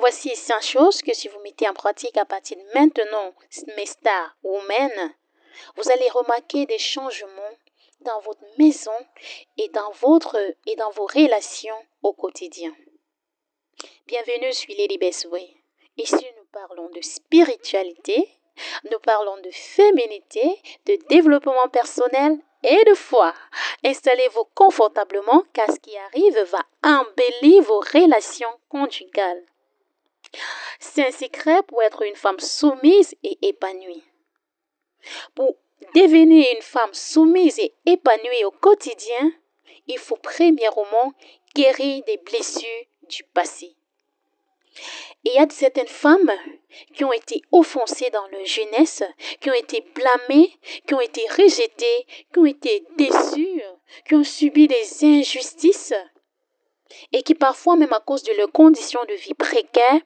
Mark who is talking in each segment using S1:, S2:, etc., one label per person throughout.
S1: voici 5 choses que si vous mettez en pratique à partir de maintenant, mes stars women, vous allez remarquer des changements dans votre maison et dans vos relations au quotidien. Bienvenue sur Lady Best Way. Ici, nous parlons de spiritualité, nous parlons de féminité, de développement personnel et de foi. Installez-vous confortablement car ce qui arrive va embellir vos relations conjugales. C'est un secret pour être une femme soumise et épanouie. Pour devenir une femme soumise et épanouie au quotidien, il faut premièrement guérir des blessures du passé. Et il y a certaines femmes qui ont été offensées dans leur jeunesse, qui ont été blâmées, qui ont été rejetées, qui ont été déçues, qui ont subi des injustices et qui parfois, même à cause de leurs conditions de vie précaires,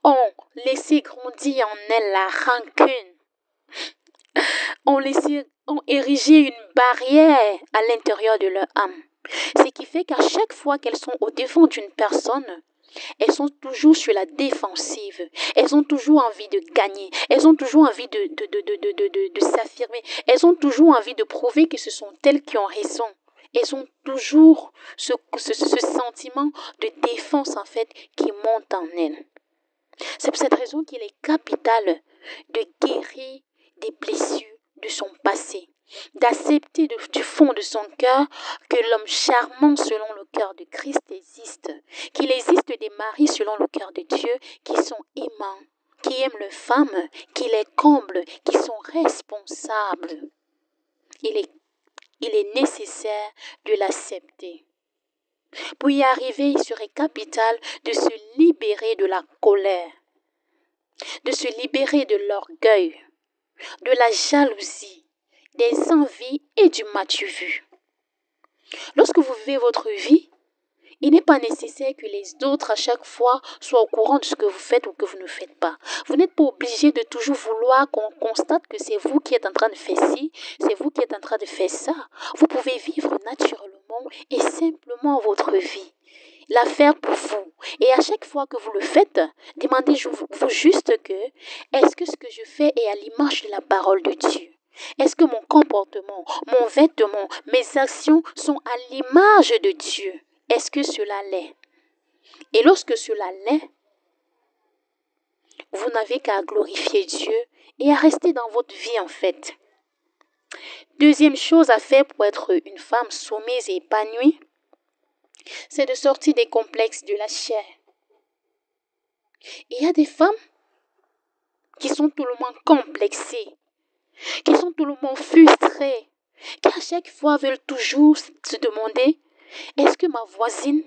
S1: ont laissé grandir en elles la rancune, ont érigé une barrière à l'intérieur de leur âme. Ce qui fait qu'à chaque fois qu'elles sont au devant d'une personne, elles sont toujours sur la défensive. Elles ont toujours envie de gagner. Elles ont toujours envie de s'affirmer. Elles ont toujours envie de prouver que ce sont elles qui ont raison. Elles ont toujours ce sentiment de défense en fait qui monte en elles. C'est pour cette raison qu'il est capital de guérir des blessures de son passé, d'accepter du fond de son cœur que l'homme charmant selon le cœur de Christ existe, qu'il existe des maris selon le cœur de Dieu qui sont aimants, qui aiment leurs femmes, qui les comblent, qui sont responsables. Il est nécessaire de l'accepter. Pour y arriver, il serait capital de se libérer de la colère, de se libérer de l'orgueil, de la jalousie, des envies et du m'as-tu-vu. Lorsque vous vivez votre vie, il n'est pas nécessaire que les autres à chaque fois soient au courant de ce que vous faites ou que vous ne faites pas. Vous n'êtes pas obligé de toujours vouloir qu'on constate que c'est vous qui êtes en train de faire ci, c'est vous qui êtes en train de faire ça. Vous pouvez vivre naturellement et simplement votre vie. La faire pour vous. Et à chaque fois que vous le faites, demandez-vous juste que, est-ce que ce que je fais est à l'image de la parole de Dieu? Est-ce que mon comportement, mon vêtement, mes actions sont à l'image de Dieu? Est-ce que cela l'est? Et lorsque cela l'est, vous n'avez qu'à glorifier Dieu et à rester dans votre vie en fait. Deuxième chose à faire pour être une femme soumise et épanouie, c'est de sortir des complexes de la chair. Il y a des femmes qui sont tout le monde complexées, qui sont tout le monde frustrées, qui à chaque fois veulent toujours se demander, est-ce que ma voisine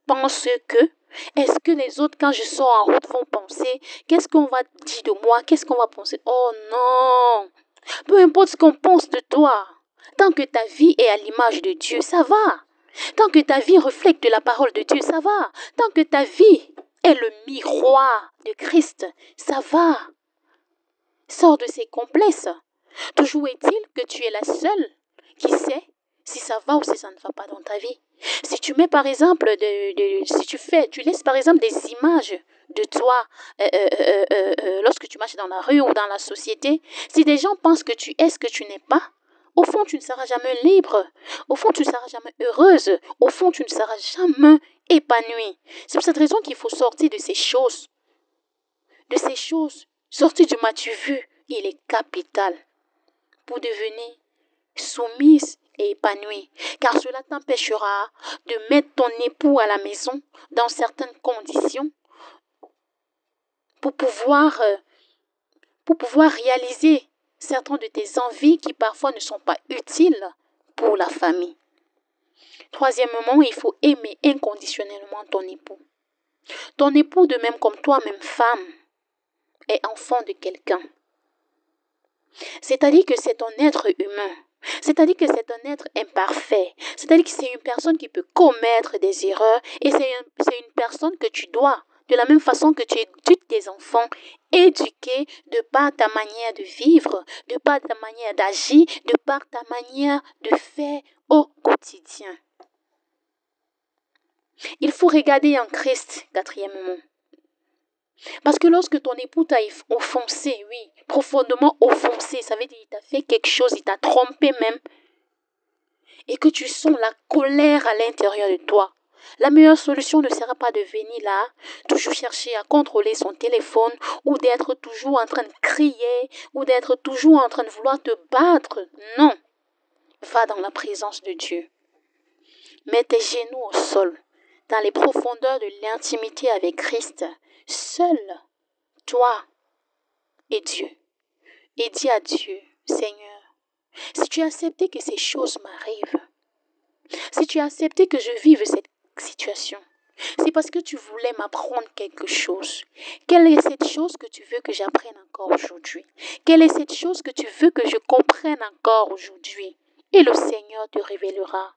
S1: pense que, est-ce que les autres quand je sors en route vont penser, qu'est-ce qu'on va dire de moi, qu'est-ce qu'on va penser, oh non, peu importe ce qu'on pense de toi, tant que ta vie est à l'image de Dieu, ça va. Tant que ta vie reflète de la parole de Dieu, ça va. Tant que ta vie est le miroir de Christ, ça va. Sors de ces complexes. Toujours est-il que tu es la seule qui sait si ça va ou si ça ne va pas dans ta vie. Si tu mets par exemple, tu laisses par exemple des images de toi lorsque tu marches dans la rue ou dans la société, si des gens pensent que tu es ce que tu n'es pas, au fond, tu ne seras jamais libre. Au fond, tu ne seras jamais heureuse. Au fond, tu ne seras jamais épanouie. C'est pour cette raison qu'il faut sortir de ces choses. De ces choses. Sortir du m'as-tu-vu. Il est capital pour devenir soumise et épanouie. Car cela t'empêchera de mettre ton époux à la maison dans certaines conditions pour pouvoir réaliser certaines de tes envies qui parfois ne sont pas utiles pour la famille. Troisièmement, il faut aimer inconditionnellement ton époux. Ton époux, de même comme toi-même femme, est enfant de quelqu'un. C'est-à-dire que c'est un être humain. C'est-à-dire que c'est un être imparfait. C'est-à-dire que c'est une personne qui peut commettre des erreurs et c'est une personne que tu dois, de la même façon que tu éduques tes enfants, éduquer de par ta manière de vivre, de par ta manière d'agir, de par ta manière de faire au quotidien. Il faut regarder en Christ, quatrièmement. Parce que lorsque ton époux t'a offensé, oui, profondément offensé, ça veut dire qu'il t'a fait quelque chose, il t'a trompé même, et que tu sens la colère à l'intérieur de toi. La meilleure solution ne sera pas de venir là, toujours chercher à contrôler son téléphone, ou d'être toujours en train de crier, ou d'être toujours en train de vouloir te battre. Non, va dans la présence de Dieu. Mets tes genoux au sol, dans les profondeurs de l'intimité avec Christ, seul, toi et Dieu. Et dis à Dieu, Seigneur, si tu as accepté que ces choses m'arrivent, si tu as accepté que je vive cette situation, c'est parce que tu voulais m'apprendre quelque chose. Quelle est cette chose que tu veux que j'apprenne encore aujourd'hui? Quelle est cette chose que tu veux que je comprenne encore aujourd'hui? Et le Seigneur te révélera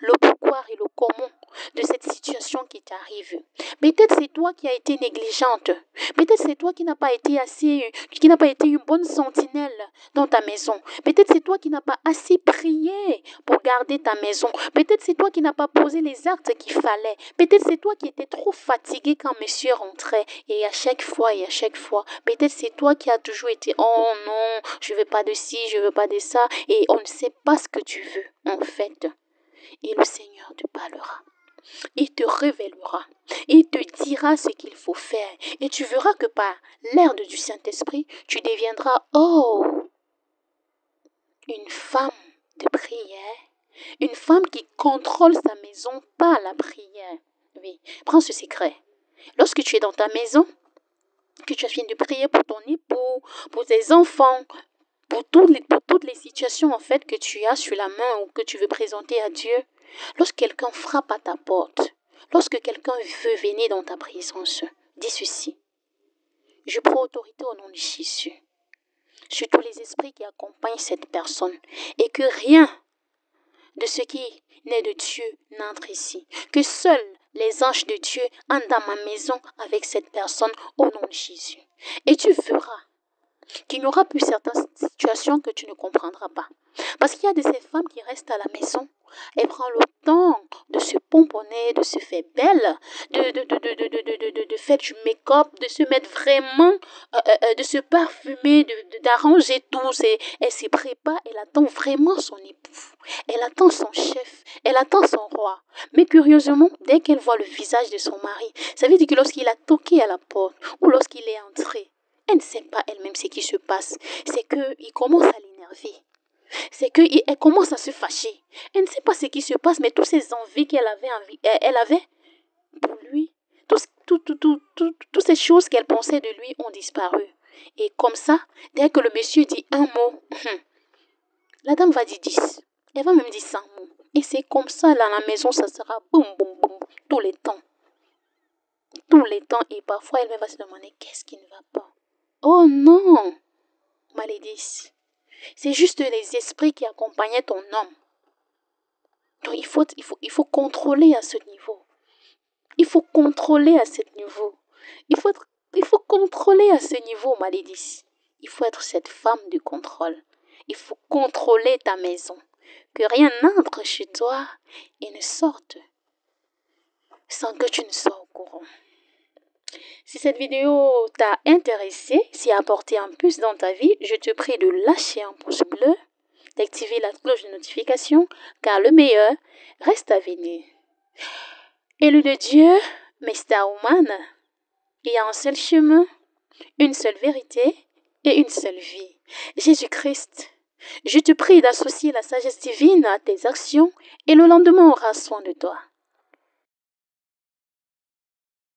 S1: le pourquoi et le comment de cette situation qui t'arrive. Peut-être c'est toi qui as été négligente. Peut-être c'est toi qui n'as pas été une bonne sentinelle dans ta maison. Peut-être c'est toi qui n'as pas assez prié pour garder ta maison. Peut-être c'est toi qui n'as pas posé les actes qu'il fallait. Peut-être c'est toi qui étais trop fatigué quand monsieur rentrait. Et à chaque fois, peut-être c'est toi qui as toujours été, oh non, je veux pas de ci, je veux pas de ça. Et on ne sait pas ce que tu veux, en fait. Et le Seigneur te parlera. Il te révélera. Il te dira ce qu'il faut faire. Et tu verras que par l'aide du Saint-Esprit, tu deviendras, une femme de prière. Une femme qui contrôle sa maison par la prière. Oui, prends ce secret. Lorsque tu es dans ta maison, que tu as fini de prier pour ton époux, pour tes enfants, pour toutes les situations en fait que tu as sur la main ou que tu veux présenter à Dieu, lorsque quelqu'un frappe à ta porte, lorsque quelqu'un veut venir dans ta présence, dis ceci. Je prends autorité au nom de Jésus sur tous les esprits qui accompagnent cette personne et que rien de ce qui n'est de Dieu n'entre ici. Que seuls les anges de Dieu entrent dans ma maison avec cette personne au nom de Jésus. Et tu verras qu'il n'y aura plus certaines situations que tu ne comprendras pas. Parce qu'il y a de ces femmes qui restent à la maison. Elles prennent le temps de se pomponner, de se faire belle, de faire du make-up, de se mettre vraiment, de se parfumer, d'arranger tout. Elle se prépare, elle attend vraiment son époux. Elle attend son chef, elle attend son roi. Mais curieusement, dès qu'elle voit le visage de son mari, ça veut dire que lorsqu'il a toqué à la porte ou lorsqu'il est entré, elle ne sait pas elle-même ce qui se passe. C'est qu'il commence à l'énerver. C'est qu'elle commence à se fâcher. Elle ne sait pas ce qui se passe, mais toutes ces envies elle avait pour lui, toutes ces choses qu'elle pensait de lui ont disparu. Et comme ça, dès que le monsieur dit un mot, la dame va dire 10. Elle va même dire 100 mots. Et c'est comme ça, là, à la maison, ça sera boum, boum, boum, tous les temps. Tous les temps. Et parfois, elle va se demander qu'est-ce qui ne va pas. Oh non, malédice. C'est juste les esprits qui accompagnaient ton homme. Donc il faut contrôler à ce niveau. Il faut contrôler à ce niveau. Il faut contrôler à ce niveau, malédice. Il faut être cette femme de contrôle. Il faut contrôler ta maison. Que rien n'entre chez toi et ne sorte sans que tu ne sois au courant. Si cette vidéo t'a intéressé, si a apporté un plus dans ta vie, je te prie de lâcher un pouce bleu, d'activer la cloche de notification, car le meilleur reste à venir. Élu de Dieu, Mr. Woman, il y a un seul chemin, une seule vérité et une seule vie. Jésus-Christ, je te prie d'associer la sagesse divine à tes actions et le lendemain aura soin de toi.